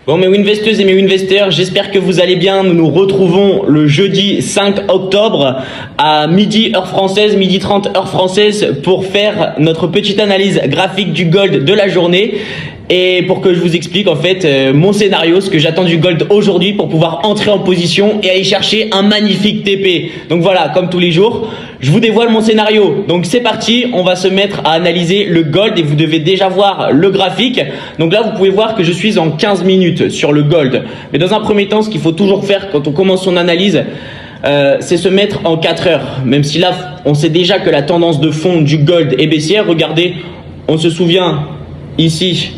Bon mes Winvesteuses et mes Winvesteurs, j'espère que vous allez bien. Nous nous retrouvons le jeudi 5 octobre à midi heure française, midi 30 heure française pour faire notre petite analyse graphique du gold de la journée. Et pour que je vous explique en fait mon scénario, ce que j'attends du gold aujourd'hui pour pouvoir entrer en position et aller chercher un magnifique TP. Donc voilà, comme tous les jours, je vous dévoile mon scénario. Donc c'est parti, on va se mettre à analyser le gold et vous devez déjà voir le graphique. Donc là, vous pouvez voir que je suis en 15 minutes sur le gold. Mais dans un premier temps, ce qu'il faut toujours faire quand on commence son analyse, c'est se mettre en 4 heures. Même si là, on sait déjà que la tendance de fond du gold est baissière. Regardez, on se souvient ici.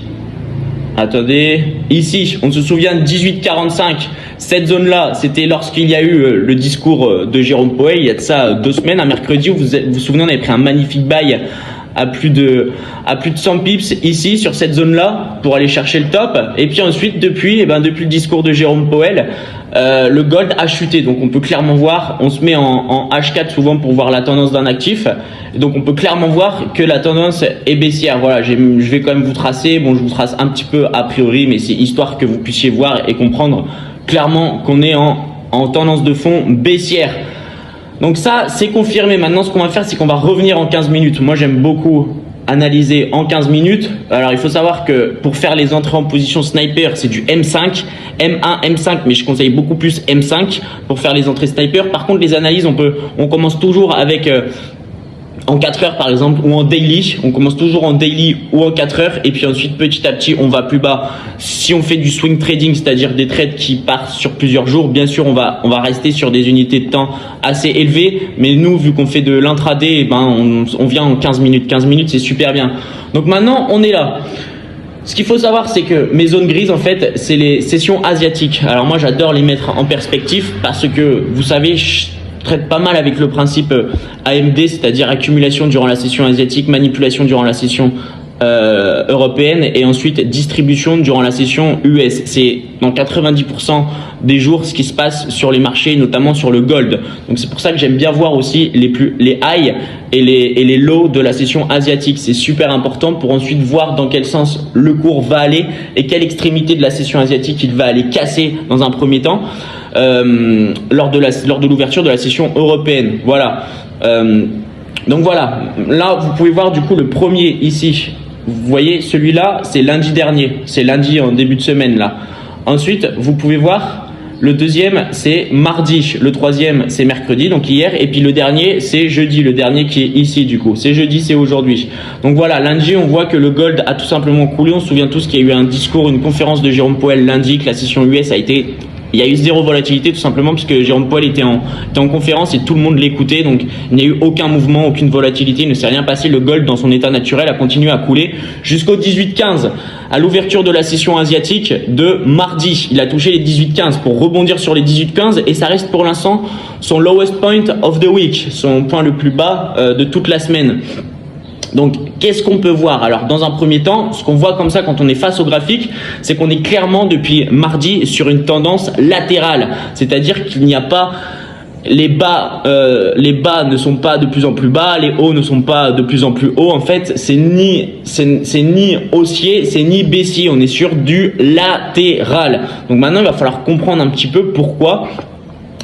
Attendez, ici, on se souvient de 18,45. Cette zone-là, c'était lorsqu'il y a eu le discours de Jérôme Powell, il y a de ça 2 semaines, un mercredi, où vous vous souvenez, on avait pris un magnifique buy à plus de 100 pips ici, sur cette zone-là, pour aller chercher le top. Et puis ensuite, depuis le discours de Jérôme Powell, le gold a chuté. Donc on peut clairement voir, on se met en H4 souvent pour voir la tendance d'un actif. Et donc on peut clairement voir que la tendance est baissière. Voilà, je vais quand même vous tracer. Bon, je vous trace un petit peu a priori, mais c'est histoire que vous puissiez voir et comprendre clairement qu'on est en tendance de fond baissière. Donc ça, c'est confirmé. Maintenant, ce qu'on va faire, c'est qu'on va revenir en 15 minutes. Moi, j'aime beaucoup analyser en 15 minutes. Alors, il faut savoir que pour faire les entrées en position sniper, c'est du M5, M1, M5, mais je conseille beaucoup plus M5 pour faire les entrées sniper. Par contre, les analyses, on commence toujours avec en 4 heures par exemple ou en daily. On commence toujours en daily ou en 4 heures et puis ensuite petit à petit on va plus bas. Si on fait du swing trading, c'est-à-dire des trades qui partent sur plusieurs jours, bien sûr on va rester sur des unités de temps assez élevées, mais nous vu qu'on fait de l'intraday, on vient en 15 minutes. 15 minutes c'est super bien. Donc maintenant on est là. Ce qu'il faut savoir, c'est que mes zones grises, en fait, c'est les sessions asiatiques. Alors moi, j'adore les mettre en perspective parce que, vous savez, je traite pas mal avec le principe AMD, c'est-à-dire accumulation durant la session asiatique, manipulation durant la session européenne et ensuite distribution durant la session US. C'est dans 90% des jours ce qui se passe sur les marchés, notamment sur le gold. Donc c'est pour ça que j'aime bien voir aussi les highs et les lows de la session asiatique. C'est super important pour ensuite voir dans quel sens le cours va aller et quelle extrémité de la session asiatique il va aller casser dans un premier temps lors de l'ouverture de la session européenne. Voilà. Donc voilà, là vous pouvez voir du coup le premier ici. Vous voyez, celui-là, c'est lundi dernier. C'est lundi en début de semaine, là. Ensuite, vous pouvez voir, le deuxième, c'est mardi. Le troisième, c'est mercredi, donc hier. Et puis le dernier, c'est jeudi. Le dernier qui est ici, du coup. C'est jeudi, c'est aujourd'hui. Donc voilà, lundi, on voit que le gold a tout simplement coulé. On se souvient tous qu'il y a eu un discours, une conférence de Jérôme Powell lundi, que la session US a été... Il y a eu zéro volatilité tout simplement puisque Jérôme Powell était en conférence et tout le monde l'écoutait, donc il n'y a eu aucun mouvement, aucune volatilité, il ne s'est rien passé. Le gold dans son état naturel a continué à couler jusqu'au 18,15 à l'ouverture de la session asiatique de mardi. Il a touché les 18,15 pour rebondir sur les 18,15 et ça reste pour l'instant son lowest point of the week, son point le plus bas de toute la semaine. Donc, qu'est-ce qu'on peut voir? Alors, dans un premier temps, ce qu'on voit comme ça quand on est face au graphique, c'est qu'on est clairement depuis mardi sur une tendance latérale. C'est-à-dire qu'il n'y a pas les bas ne sont pas de plus en plus bas, les hauts ne sont pas de plus en plus hauts. En fait, c'est ni haussier, c'est ni baissier. On est sur du latéral. Donc maintenant, il va falloir comprendre un petit peu pourquoi.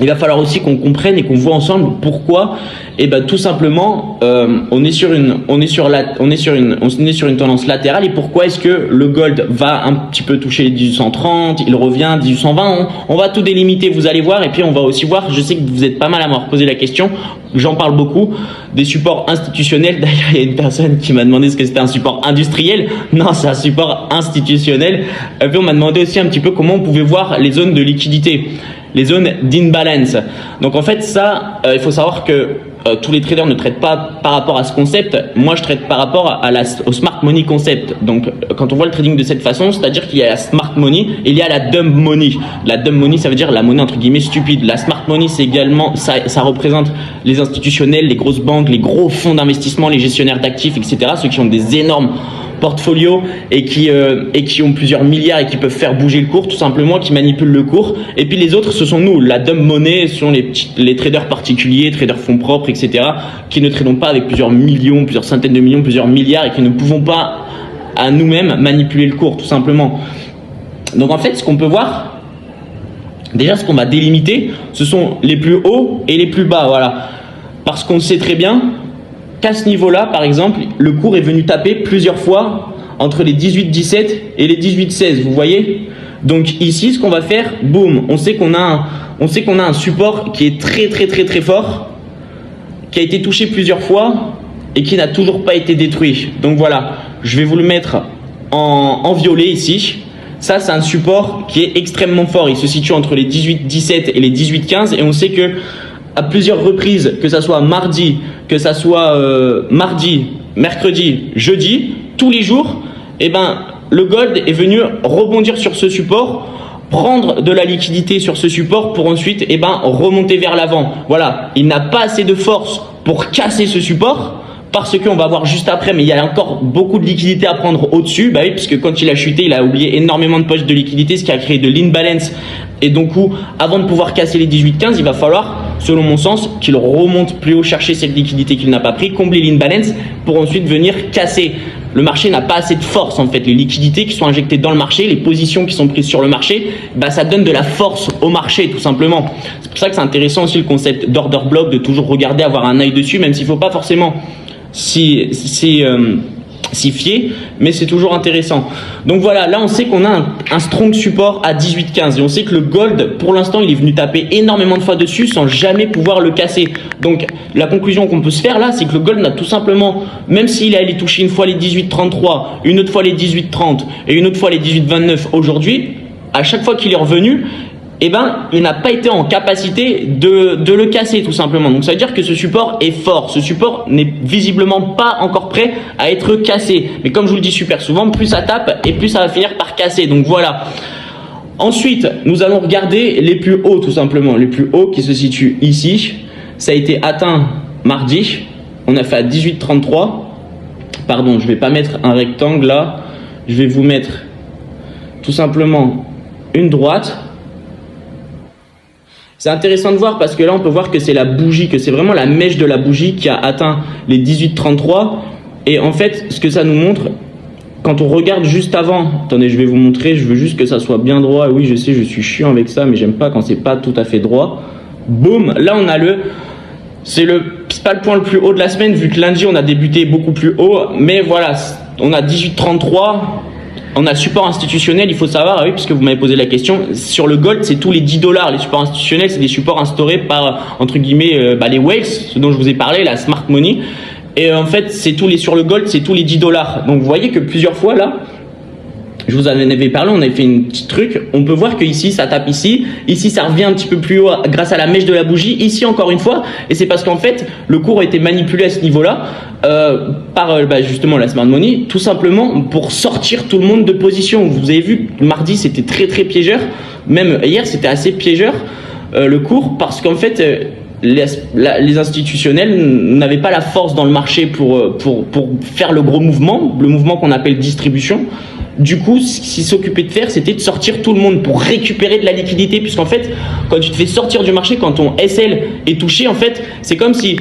Il va falloir aussi qu'on comprenne et qu'on voit ensemble pourquoi. Et tout simplement, on est sur une tendance latérale. Et pourquoi est-ce que le gold va un petit peu toucher les 1830, il revient 1820, on va tout délimiter, vous allez voir. Et puis on va aussi voir, je sais que vous êtes pas mal à m'avoir posé la question, j'en parle beaucoup, des supports institutionnels. D'ailleurs, il y a une personne qui m'a demandé ce que c'était un support industriel. Non, c'est un support institutionnel. Et puis on m'a demandé aussi un petit peu comment on pouvait voir les zones de liquidité, les zones d'imbalance. Donc en fait ça, il faut savoir que tous les traders ne traitent pas par rapport à ce concept. Moi, je traite par rapport au smart money concept. Donc, quand on voit le trading de cette façon, c'est-à-dire qu'il y a la smart money et il y a la dumb money. La dumb money, ça veut dire la monnaie entre guillemets stupide. La smart money, c'est également, ça représente les institutionnels, les grosses banques, les gros fonds d'investissement, les gestionnaires d'actifs, etc. Ceux qui ont des énormes portfolio et qui ont plusieurs milliards et qui peuvent faire bouger le cours tout simplement, qui manipulent le cours. Et puis les autres, ce sont nous. La dumb money, ce sont les traders particuliers, traders fonds propres, etc. qui ne tradons pas avec plusieurs millions, plusieurs centaines de millions, plusieurs milliards et qui ne pouvons pas à nous-mêmes manipuler le cours tout simplement. Donc en fait, ce qu'on peut voir, déjà ce qu'on va délimiter, ce sont les plus hauts et les plus bas, voilà. Parce qu'on sait très bien qu'à ce niveau-là, par exemple, le cours est venu taper plusieurs fois entre les 18-17 et les 18-16, vous voyez? Donc ici, ce qu'on va faire, boum, on sait qu'on a un support qui est très fort, qui a été touché plusieurs fois et qui n'a toujours pas été détruit. Donc voilà, je vais vous le mettre en violet ici. Ça, c'est un support qui est extrêmement fort. Il se situe entre les 18-17 et les 18-15 et on sait que à plusieurs reprises, que ça soit mardi, que ça soit mardi, mercredi, jeudi, tous les jours, eh ben, le gold est venu rebondir sur ce support, prendre de la liquidité sur ce support pour ensuite remonter vers l'avant. Voilà, il n'a pas assez de force pour casser ce support parce qu'on va voir juste après, mais il y a encore beaucoup de liquidité à prendre au-dessus. Bah oui, puisque quand il a chuté, il a oublié énormément de poches de liquidité, ce qui a créé de l'imbalance. Et donc, avant de pouvoir casser les 18-15, il va falloir, selon mon sens, qu'il remonte plus haut, chercher cette liquidité qu'il n'a pas pris, combler l'imbalance pour ensuite venir casser. Le marché n'a pas assez de force en fait. Les liquidités qui sont injectées dans le marché, les positions qui sont prises sur le marché, ça donne de la force au marché tout simplement. C'est pour ça que c'est intéressant aussi le concept d'order block, de toujours regarder, avoir un œil dessus, même s'il ne faut pas forcément s'y fier, mais c'est toujours intéressant. Donc voilà, là on sait qu'on a un strong support à 18-15 et on sait que le gold, pour l'instant, il est venu taper énormément de fois dessus sans jamais pouvoir le casser. Donc la conclusion qu'on peut se faire là, c'est que le gold n'a tout simplement, même s'il est allé toucher une fois les 18-33, une autre fois les 18-30 et une autre fois les 18-29 aujourd'hui, à chaque fois qu'il est revenu, il n'a pas été en capacité de le casser tout simplement. Donc ça veut dire que ce support est fort. Ce support n'est visiblement pas encore prêt à être cassé. Mais comme je vous le dis super souvent, plus ça tape et plus ça va finir par casser. Donc voilà. Ensuite, nous allons regarder les plus hauts tout simplement. Les plus hauts qui se situent ici. Ça a été atteint mardi. On a fait à 18,33. Pardon, je ne vais pas mettre un rectangle là. Je vais vous mettre tout simplement une droite. C'est intéressant de voir parce que là, on peut voir que c'est la bougie, que c'est vraiment la mèche de la bougie qui a atteint les 18,33. Et en fait, ce que ça nous montre, quand on regarde juste avant, attendez, je vais vous montrer, je veux juste que ça soit bien droit. Oui, je sais, je suis chiant avec ça, mais j'aime pas quand c'est pas tout à fait droit. Boum, là on a c'est pas le point le plus haut de la semaine, vu que lundi on a débuté beaucoup plus haut. Mais voilà, on a 18,33. On a le support institutionnel, il faut savoir, oui, puisque vous m'avez posé la question, sur le gold, c'est tous les $10. Les supports institutionnels, c'est des supports instaurés par, entre guillemets, les whales, ce dont je vous ai parlé, la smart money. Et en fait, sur le gold, c'est tous les $10. Donc vous voyez que plusieurs fois là, je vous en avais parlé, on avait fait une petite truc. On peut voir que ici, ça tape ici. Ici, ça revient un petit peu plus haut grâce à la mèche de la bougie. Ici, encore une fois. Et c'est parce qu'en fait, le cours a été manipulé à ce niveau-là par justement la smart money, tout simplement pour sortir tout le monde de position. Vous avez vu, mardi, c'était très piégeur. Même hier, c'était assez piégeur le cours parce qu'en fait, les institutionnels n'avaient pas la force dans le marché pour faire le gros mouvement, le mouvement qu'on appelle distribution. Du coup, ce qu'ils s'occupaient de faire, c'était de sortir tout le monde pour récupérer de la liquidité, puisqu'en fait, quand tu te fais sortir du marché, quand ton SL est touché, en fait, c'est comme si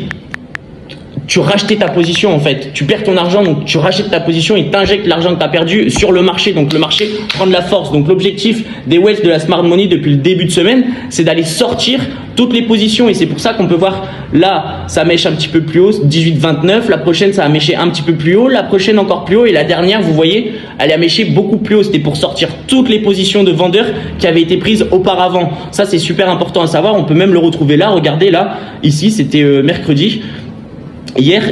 tu rachetais ta position, en fait. Tu perds ton argent, donc tu rachètes ta position et t'injectes l'argent que tu as perdu sur le marché. Donc le marché prend de la force. Donc l'objectif des whales de la smart money depuis le début de semaine, c'est d'aller sortir toutes les positions. Et c'est pour ça qu'on peut voir là, ça mèche un petit peu plus haut, 18,29. La prochaine, ça a méché un petit peu plus haut. La prochaine, encore plus haut. Et la dernière, vous voyez, elle a méché beaucoup plus haut. C'était pour sortir toutes les positions de vendeurs qui avaient été prises auparavant. Ça, c'est super important à savoir. On peut même le retrouver là. Regardez là, ici, c'était mercredi. Hier,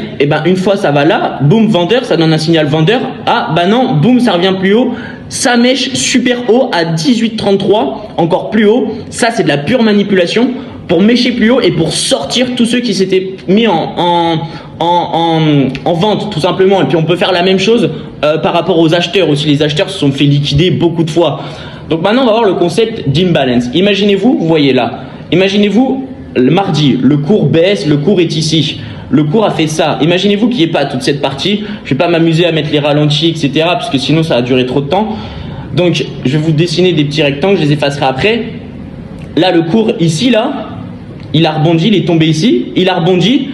une fois ça va là, boum, vendeur, ça donne un signal vendeur. Ah, non, boum, ça revient plus haut. Ça mèche super haut à 18,33, encore plus haut. Ça, c'est de la pure manipulation pour mècher plus haut et pour sortir tous ceux qui s'étaient mis en vente, tout simplement. Et puis, on peut faire la même chose par rapport aux acheteurs aussi. Les acheteurs se sont fait liquider beaucoup de fois. Donc, maintenant, on va voir le concept d'imbalance. Imaginez-vous, vous voyez là, imaginez-vous, le mardi, le cours baisse, le cours est ici. Le cours a fait ça. Imaginez-vous qu'il n'y ait pas toute cette partie. Je ne vais pas m'amuser à mettre les ralentis, etc. parce que sinon, ça va durer trop de temps. Donc, je vais vous dessiner des petits rectangles. Je les effacerai après. Là, le cours, ici, là, il a rebondi. Il est tombé ici. Il a rebondi.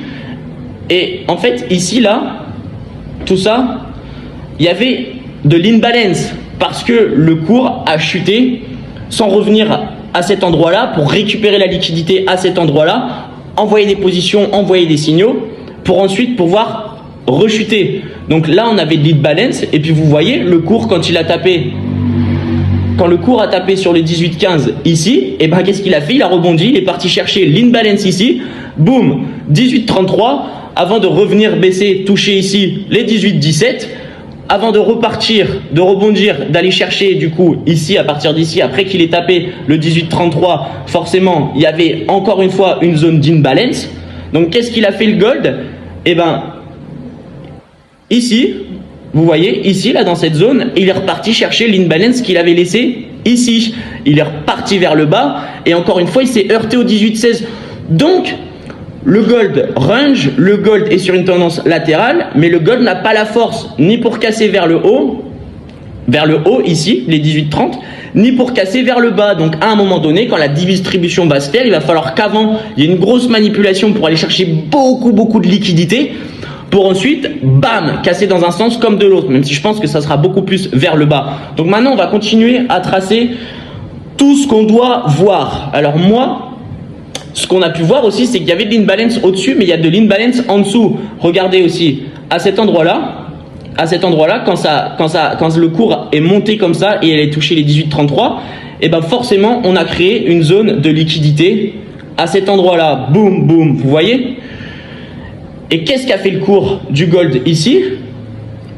Et en fait, ici, là, tout ça, il y avait de l'imbalance. parce que le cours a chuté sans revenir à cet endroit-là pour récupérer la liquidité à cet endroit-là, envoyer des positions, envoyer des signaux pour ensuite pouvoir rechuter. Donc là, on avait de lead balance et puis vous voyez le cours quand il a tapé. Quand le cours a tapé sur les 18-15 ici, et ben qu'est-ce qu'il a fait? Il a rebondi, il est parti chercher lean balance ici, boum, 18-33, avant de revenir baisser, toucher ici les 18-17, avant de repartir, de rebondir, d'aller chercher du coup ici, à partir d'ici, après qu'il ait tapé le 18-33, forcément, il y avait encore une fois une zone d'imbalance. Donc qu'est-ce qu'il a fait le gold? Et ben ici, vous voyez, ici, là, dans cette zone, il est reparti chercher l'imbalance qu'il avait laissé ici. Il est reparti vers le bas et encore une fois, il s'est heurté au 18-16. Donc, le gold range, le gold est sur une tendance latérale, mais le gold n'a pas la force ni pour casser vers le haut ici, les 18-30, ni pour casser vers le bas. Donc, à un moment donné, quand la distribution va se faire, il va falloir qu'avant, il y ait une grosse manipulation pour aller chercher beaucoup de liquidité, pour ensuite, bam, casser dans un sens comme de l'autre, même si je pense que ça sera beaucoup plus vers le bas. Donc maintenant, on va continuer à tracer tout ce qu'on doit voir. Alors moi, ce qu'on a pu voir aussi, c'est qu'il y avait de l'imbalance au-dessus, mais il y a de l'imbalance en dessous. Regardez aussi, à cet endroit-là, quand le cours est monté comme ça et elle est touché les 18-33, et ben forcément, on a créé une zone de liquidité à cet endroit-là. Boum, boum, vous voyez ? Et qu'est-ce qu'a fait le cours du gold ici,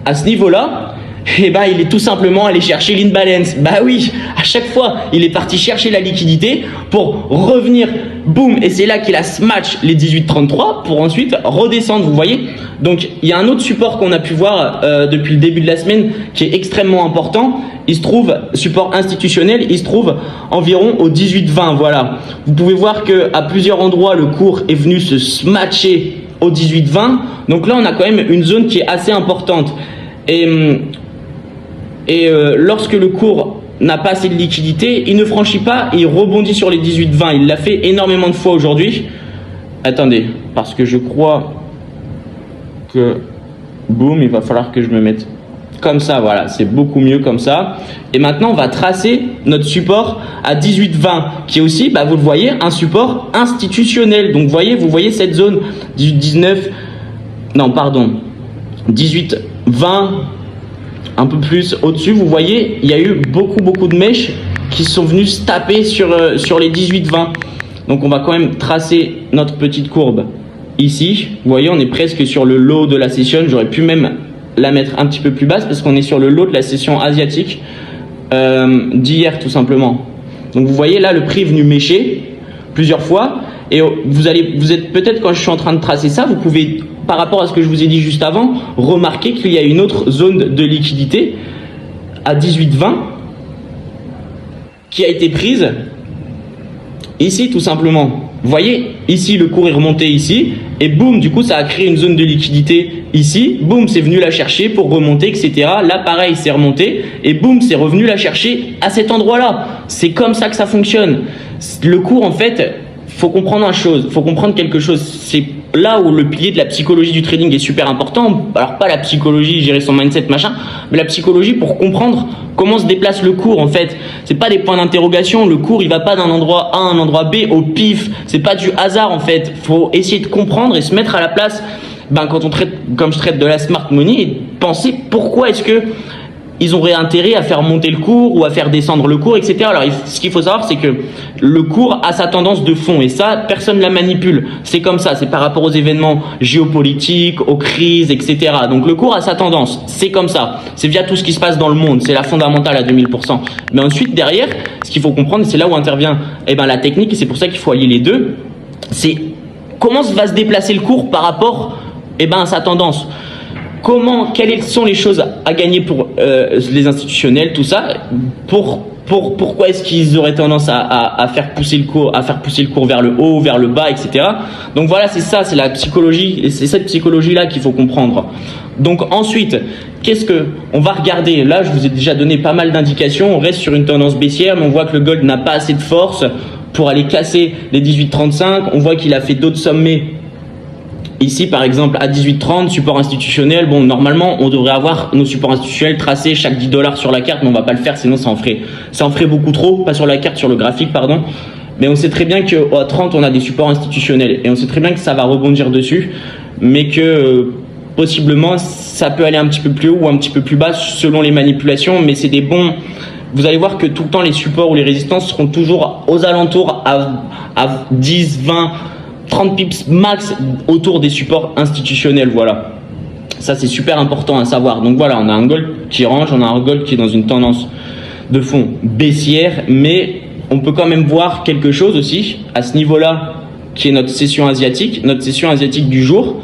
à ce niveau-là? Eh ben, il est tout simplement allé chercher l'imbalance. Bah oui, à chaque fois, il est parti chercher la liquidité pour revenir, boum, et c'est là qu'il a smash les 18-33 pour ensuite redescendre, vous voyez? Donc, il y a un autre support qu'on a pu voir depuis le début de la semaine qui est extrêmement important. Il se trouve, support institutionnel, il se trouve environ au 18-20, voilà. Vous pouvez voir qu'à plusieurs endroits, le cours est venu se smatcher au 18-20, donc là on a quand même une zone qui est assez importante et lorsque le cours n'a pas assez de liquidité, il ne franchit pas et il rebondit sur les 18-20. Il l'a fait énormément de fois aujourd'hui. Attendez, parce que je crois que boum, il va falloir que je me mette comme ça, voilà, c'est beaucoup mieux comme ça. Et maintenant, on va tracer notre support à 18-20, qui est aussi, bah, vous le voyez, un support institutionnel. Donc, vous voyez cette zone 18-19, non, pardon, 18-20, un peu plus au-dessus. Vous voyez, il y a eu beaucoup de mèches qui sont venues se taper sur les 18-20. Donc, on va quand même tracer notre petite courbe ici. Vous voyez, on est presque sur le low de la session. J'aurais pu même la mettre un petit peu plus basse parce qu'on est sur le low de la session asiatique d'hier tout simplement. Donc vous voyez là le prix est venu mécher plusieurs fois et vous êtes peut-être, quand je suis en train de tracer ça, vous pouvez, par rapport à ce que je vous ai dit juste avant, remarquer qu'il y a une autre zone de liquidité à 18-20 qui a été prise ici tout simplement. Vous voyez, ici le cours est remonté ici et boum, du coup ça a créé une zone de liquidité ici, boum, c'est venu la chercher pour remonter, etc. Là pareil, c'est remonté et boum, c'est revenu la chercher à cet endroit-là. C'est comme ça que ça fonctionne. Le cours, en fait, faut comprendre quelque chose. C'est là où le pilier de la psychologie du trading est super important. Alors pas la psychologie, gérer son mindset, machin, mais la psychologie pour comprendre comment se déplace le cours, en fait. C'est pas des points d'interrogation. Le cours, il va pas d'un endroit A à un endroit B au pif. C'est pas du hasard, en fait. Faut essayer de comprendre et se mettre à la place, quand on traite, comme je traite de la smart money, et penser pourquoi est-ce que ils auraient intérêt à faire monter le cours ou à faire descendre le cours, etc. Alors, ce qu'il faut savoir, c'est que le cours a sa tendance de fond et ça, personne ne la manipule. C'est comme ça, c'est par rapport aux événements géopolitiques, aux crises, etc. Donc, le cours a sa tendance, c'est comme ça. C'est via tout ce qui se passe dans le monde, c'est la fondamentale à 2000%. Mais ensuite, derrière, ce qu'il faut comprendre, c'est là où intervient la technique et c'est pour ça qu'il faut allier les deux, c'est comment va se déplacer le cours par rapport à sa tendance. Quelles sont les choses à gagner pour les institutionnels, tout ça, pourquoi est-ce qu'ils auraient tendance à faire pousser le cours vers le haut, vers le bas, etc. Donc voilà, c'est ça, c'est la psychologie, et c'est cette psychologie-là qu'il faut comprendre. Donc ensuite, on va regarder, là je vous ai déjà donné pas mal d'indications, on reste sur une tendance baissière, mais on voit que le gold n'a pas assez de force pour aller casser les 18,35, on voit qu'il a fait d'autres sommets Ici, par exemple, à 18,30, support institutionnel. Bon, normalement, on devrait avoir nos supports institutionnels tracés chaque 10 $ sur la carte, mais on va pas le faire, sinon ça en ferait beaucoup trop. Pas sur la carte, sur le graphique, pardon. Mais on sait très bien qu'à 30, on a des supports institutionnels. Et on sait très bien que ça va rebondir dessus, mais que possiblement, ça peut aller un petit peu plus haut ou un petit peu plus bas selon les manipulations. Mais c'est des bons... Vous allez voir que tout le temps, les supports ou les résistances seront toujours aux alentours à 10, 20... 30 pips max autour des supports institutionnels, voilà. Ça, c'est super important à savoir. Donc voilà, on a un gold qui range, on a un gold qui est dans une tendance de fond baissière, mais on peut quand même voir quelque chose aussi à ce niveau-là, qui est notre session asiatique du jour,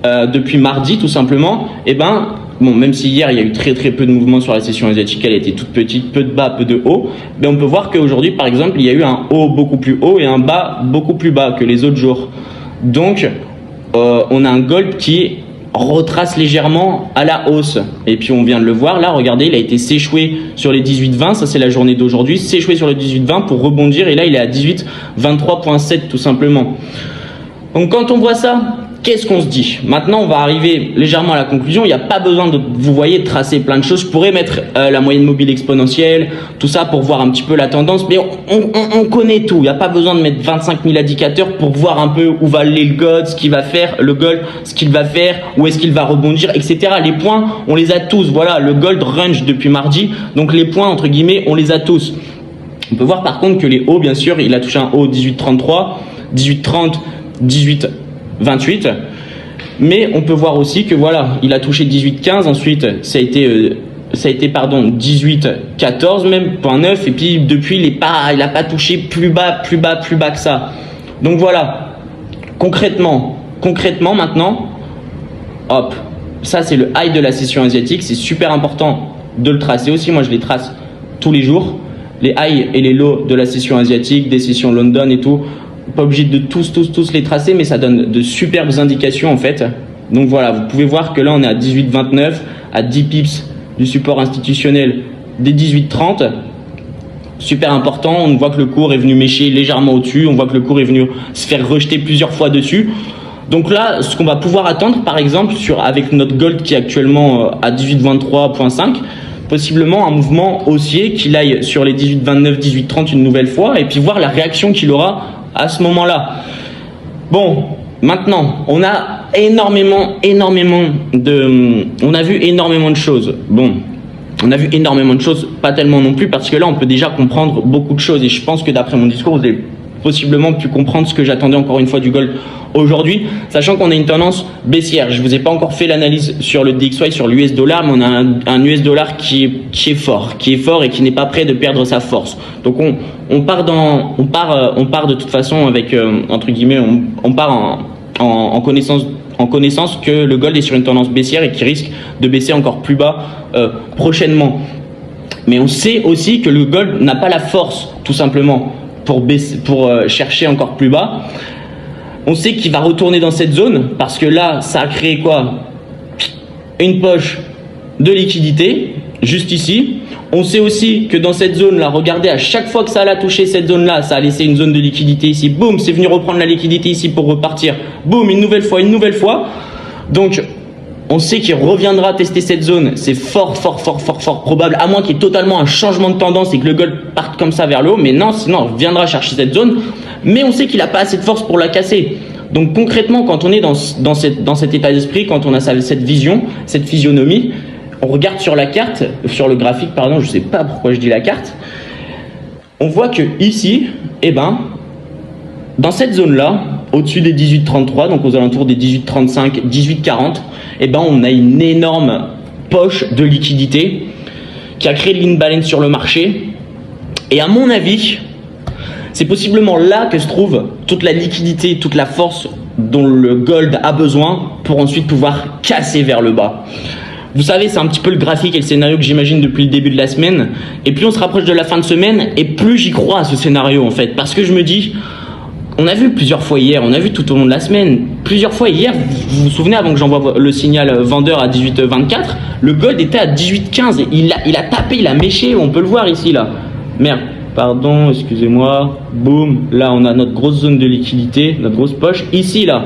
depuis mardi tout simplement. Et ben, bon, même si hier il y a eu très peu de mouvements sur la session asiatique, elle était toute petite, peu de bas, peu de haut, mais on peut voir qu'aujourd'hui par exemple il y a eu un haut beaucoup plus haut et un bas beaucoup plus bas que les autres jours. Donc on a un gold qui retrace légèrement à la hausse, et puis on vient de le voir là, regardez, il a été séchoué sur les 18,20, ça c'est la journée d'aujourd'hui, séchoué sur les 18,20 pour rebondir, et là il est à 18,23,7 tout simplement. Donc quand on voit ça, qu'est-ce qu'on se dit? Maintenant, on va arriver légèrement à la conclusion. Il n'y a pas besoin de, vous voyez, de tracer plein de choses. Je pourrais mettre la moyenne mobile exponentielle, tout ça pour voir un petit peu la tendance, mais on connaît tout. Il n'y a pas besoin de mettre 25 000 indicateurs pour voir un peu où va aller le gold, ce qu'il va faire, le gold, ce qu'il va faire, où est-ce qu'il va rebondir, etc. Les points, on les a tous. Voilà, le gold range depuis mardi. Donc les points, entre guillemets, on les a tous. On peut voir par contre que les hauts, bien sûr, il a touché un haut 18,33, 18,30, 18,28, mais on peut voir aussi que voilà, il a touché 18,15, ensuite ça a été pardon 18,14 même, 0,9, et puis depuis il a pas touché plus bas que ça. Donc voilà, concrètement maintenant, hop, ça c'est le high de la session asiatique, c'est super important de le tracer aussi, moi je les trace tous les jours, les highs et les lows de la session asiatique, des sessions London et tout. Pas obligé de tous les tracer, mais ça donne de superbes indications en fait. Donc voilà, vous pouvez voir que là on est à 18,29, à 10 pips du support institutionnel des 18,30. Super important, on voit que le cours est venu mécher légèrement au-dessus, on voit que le cours est venu se faire rejeter plusieurs fois dessus. Donc là, ce qu'on va pouvoir attendre par exemple avec notre gold qui est actuellement à 18,23,5, possiblement un mouvement haussier qu'il aille sur les 18,29, 18,30 une nouvelle fois, et puis voir la réaction qu'il aura à ce moment-là. Bon, maintenant, on a vu énormément de choses. Bon, on a vu énormément de choses, pas tellement non plus, parce que là, on peut déjà comprendre beaucoup de choses. Et je pense que d'après mon discours, vous avez possiblement pu comprendre ce que j'attendais encore une fois du gold aujourd'hui, sachant qu'on a une tendance baissière. Je vous ai pas encore fait l'analyse sur le DXY, sur l'US dollar, mais on a un US dollar qui est fort et qui n'est pas prêt de perdre sa force. Donc on part de toute façon avec entre guillemets, on part en connaissance que le gold est sur une tendance baissière et qui risque de baisser encore plus bas prochainement. Mais on sait aussi que le gold n'a pas la force, tout simplement, pour chercher encore plus bas. On sait qu'il va retourner dans cette zone parce que là, ça a créé quoi? Une poche de liquidité, juste ici. On sait aussi que dans cette zone-là, regardez, à chaque fois que ça a touché cette zone-là, ça a laissé une zone de liquidité ici. Boum, c'est venu reprendre la liquidité ici pour repartir. Boum, une nouvelle fois. Donc, on sait qu'il reviendra tester cette zone. C'est fort probable, à moins qu'il y ait totalement un changement de tendance et que le gold parte comme ça vers le haut. Mais non, sinon, on reviendra chercher cette zone. Mais on sait qu'il n'a pas assez de force pour la casser. Donc concrètement, quand on est dans cet état d'esprit, quand on a cette vision, cette physionomie, on regarde sur la carte, sur le graphique, pardon, je ne sais pas pourquoi je dis la carte, on voit que ici, eh ben, dans cette zone-là, au-dessus des 18,33, donc aux alentours des 18,35, 18,40, eh ben, on a une énorme poche de liquidité qui a créé de l'imbalance sur le marché. Et à mon avis, c'est possiblement là que se trouve toute la liquidité, toute la force dont le gold a besoin pour ensuite pouvoir casser vers le bas. Vous savez, c'est un petit peu le graphique et le scénario que j'imagine depuis le début de la semaine. Et plus on se rapproche de la fin de semaine, et plus j'y crois à ce scénario en fait. Parce que je me dis, on a vu plusieurs fois hier, on a vu tout au long de la semaine, plusieurs fois hier, vous vous souvenez, avant que j'envoie le signal vendeur à 18,24, le gold était à 18,15. Il a tapé, il a méché, on peut le voir ici là. Merde. Pardon, excusez-moi, boum, là on a notre grosse zone de liquidité, notre grosse poche, ici là,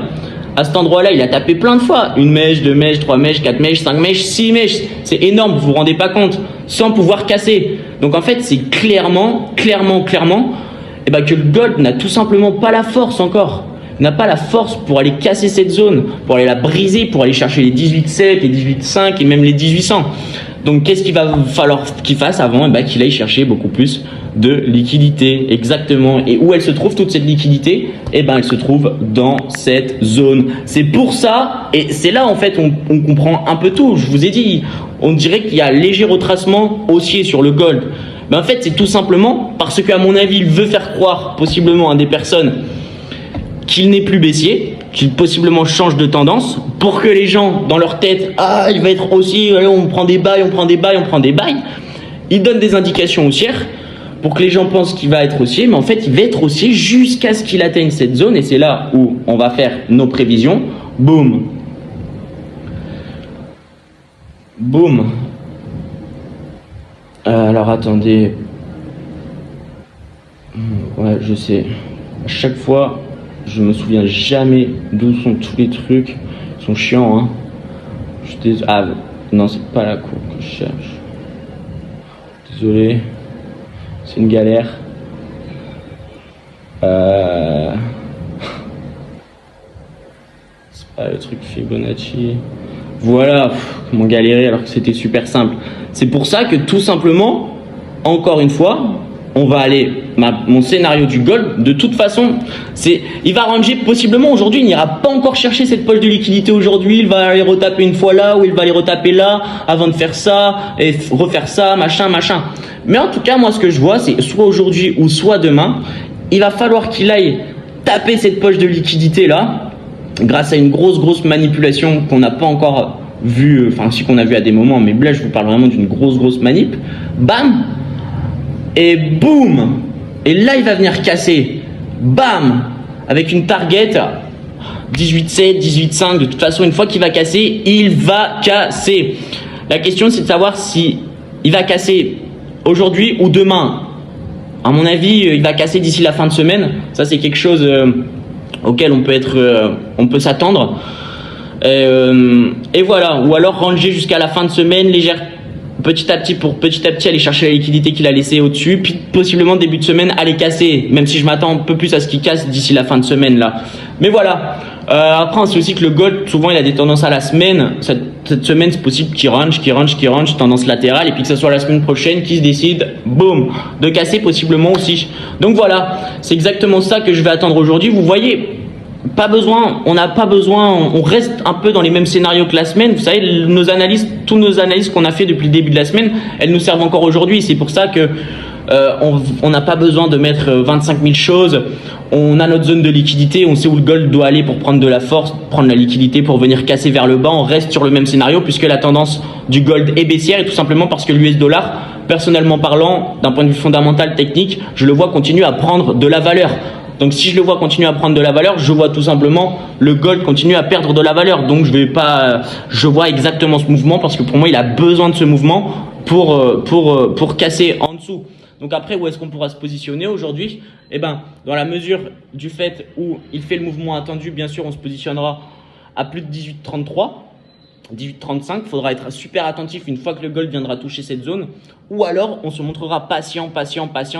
À cet endroit-là, il a tapé plein de fois. Une mèche, deux mèches, trois mèches, quatre mèches, cinq mèches, six mèches. C'est énorme, vous vous rendez pas compte. Sans pouvoir casser. Donc en fait, c'est clairement, eh ben, que le gold n'a tout simplement pas la force encore. N'a pas la force pour aller casser cette zone, pour aller la briser, pour aller chercher les 18,7, les 18,5 et même les 1800. Donc qu'est-ce qu'il va falloir qu'il fasse avant? Eh ben, qu'il aille chercher beaucoup plus de liquidité, exactement. Et où elle se trouve toute cette liquidité? Eh ben, elle se trouve dans cette zone. C'est pour ça, et c'est là en fait on comprend un peu tout. Je vous ai dit, on dirait qu'il y a un léger retracement haussier sur le gold. Mais en fait, c'est tout simplement parce qu'à mon avis, il veut faire croire possiblement à des personnes qu'il n'est plus baissier, qu'il possiblement change de tendance, pour que les gens, dans leur tête, ah, il va être haussier, allez, on prend des bails, on prend des bails, on prend des bails. Il donne des indications haussières pour que les gens pensent qu'il va être haussier, mais en fait, il va être haussier jusqu'à ce qu'il atteigne cette zone, et c'est là où on va faire nos prévisions. Boum. Boum. Alors, attendez. Ouais, je sais. À chaque fois, je me souviens jamais d'où sont tous les trucs. Ils sont chiants, hein. Ah, non, c'est pas la cour que je cherche. Désolé. C'est une galère. C'est pas le truc Fibonacci. Voilà, comment galérer alors que c'était super simple. C'est pour ça que tout simplement, encore une fois, on va aller, mon scénario du gold, de toute façon, il va ranger possiblement aujourd'hui, il n'ira pas encore chercher cette poche de liquidité aujourd'hui, il va aller retaper une fois là, ou il va aller retaper là, avant de faire ça, et refaire ça, machin. Mais en tout cas, moi, ce que je vois, c'est soit aujourd'hui ou soit demain, il va falloir qu'il aille taper cette poche de liquidité là, grâce à une grosse manipulation qu'on n'a pas encore vue, enfin si qu'on a vu à des moments, mais là, je vous parle vraiment d'une grosse manip. Bam! Et boum! Et là, il va venir casser. Bam! Avec une target 18,7, 18,5. De toute façon, une fois qu'il va casser, il va casser. La question, c'est de savoir si il va casser aujourd'hui ou demain. À mon avis, il va casser d'ici la fin de semaine. Ça, c'est quelque chose auquel on peut s'attendre. Et voilà. Ou alors ranger jusqu'à la fin de semaine, légère. Petit à petit aller chercher la liquidité qu'il a laissée au-dessus, puis possiblement début de semaine aller casser, même si je m'attends un peu plus à ce qu'il casse d'ici la fin de semaine là. Mais voilà. Après on sait aussi que le gold souvent il a des tendances à la semaine. Cette semaine c'est possible qu'il range, tendance latérale, et puis que ce soit la semaine prochaine qu'il se décide, boum, de casser possiblement aussi. Donc voilà, c'est exactement ça que je vais attendre aujourd'hui. Vous voyez, pas besoin, on n'a pas besoin, on reste un peu dans les mêmes scénarios que la semaine. Vous savez, toutes nos analyses qu'on a fait depuis le début de la semaine, elles nous servent encore aujourd'hui. C'est pour ça que on n'a pas besoin de mettre 25 000 choses. On a notre zone de liquidité, on sait où le gold doit aller pour prendre de la force, prendre la liquidité pour venir casser vers le bas. On reste sur le même scénario puisque la tendance du gold est baissière, et tout simplement parce que l'US dollar, personnellement parlant, d'un point de vue fondamental technique, je le vois continuer à prendre de la valeur. Donc si je le vois continuer à prendre de la valeur, je vois tout simplement le gold continuer à perdre de la valeur. Donc je vois exactement ce mouvement, parce que pour moi il a besoin de ce mouvement pour casser en dessous. Donc après, où est-ce qu'on pourra se positionner aujourd'hui? Eh ben, dans la mesure du fait où il fait le mouvement attendu, bien sûr on se positionnera à plus de 18,33. 18,35, il faudra être super attentif une fois que le gold viendra toucher cette zone, ou alors on se montrera patient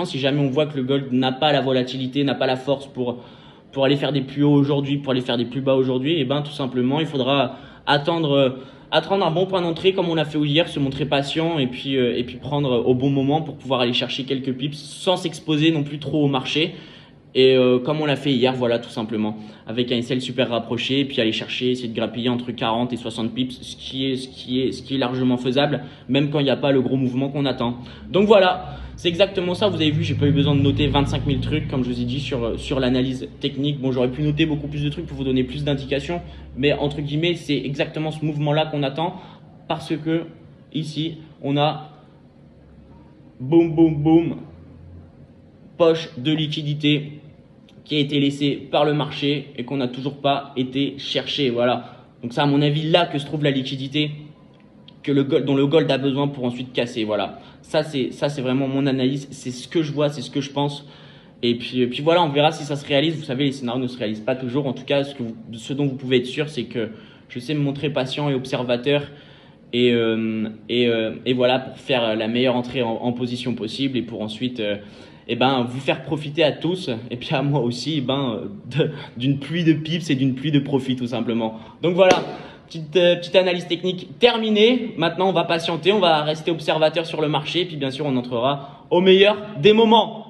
si jamais on voit que le gold n'a pas la volatilité, n'a pas la force pour aller faire des plus hauts aujourd'hui, pour aller faire des plus bas aujourd'hui. Et ben tout simplement il faudra attendre un bon point d'entrée comme on l'a fait hier, se montrer patient et puis prendre au bon moment pour pouvoir aller chercher quelques pips sans s'exposer non plus trop au marché. Et comme on l'a fait hier, voilà, tout simplement, avec un SL super rapproché, et puis aller chercher, essayer de grappiller entre 40 et 60 pips, ce qui est largement faisable, même quand il n'y a pas le gros mouvement qu'on attend. Donc voilà, c'est exactement ça. Vous avez vu, j'ai pas eu besoin de noter 25 000 trucs, comme je vous ai dit, sur l'analyse technique. Bon, j'aurais pu noter beaucoup plus de trucs pour vous donner plus d'indications, mais entre guillemets, c'est exactement ce mouvement-là qu'on attend, parce que ici, on a boum, poche de liquidité qui a été laissé par le marché et qu'on n'a toujours pas été cherché. Voilà. Donc c'est à mon avis là que se trouve la liquidité dont le gold a besoin pour ensuite casser. Voilà. Ça c'est vraiment mon analyse. C'est ce que je vois, c'est ce que je pense. Et puis voilà, on verra si ça se réalise. Vous savez, les scénarios ne se réalisent pas toujours. En tout cas, ce dont vous pouvez être sûr, c'est que je sais me montrer patient et observateur. Et voilà, pour faire la meilleure entrée en position possible et pour ensuite vous faire profiter à tous et puis à moi aussi d'une pluie de pips et d'une pluie de profit tout simplement. Donc voilà, petite analyse technique terminée. Maintenant, on va patienter, on va rester observateur sur le marché et puis bien sûr, on entrera au meilleur des moments.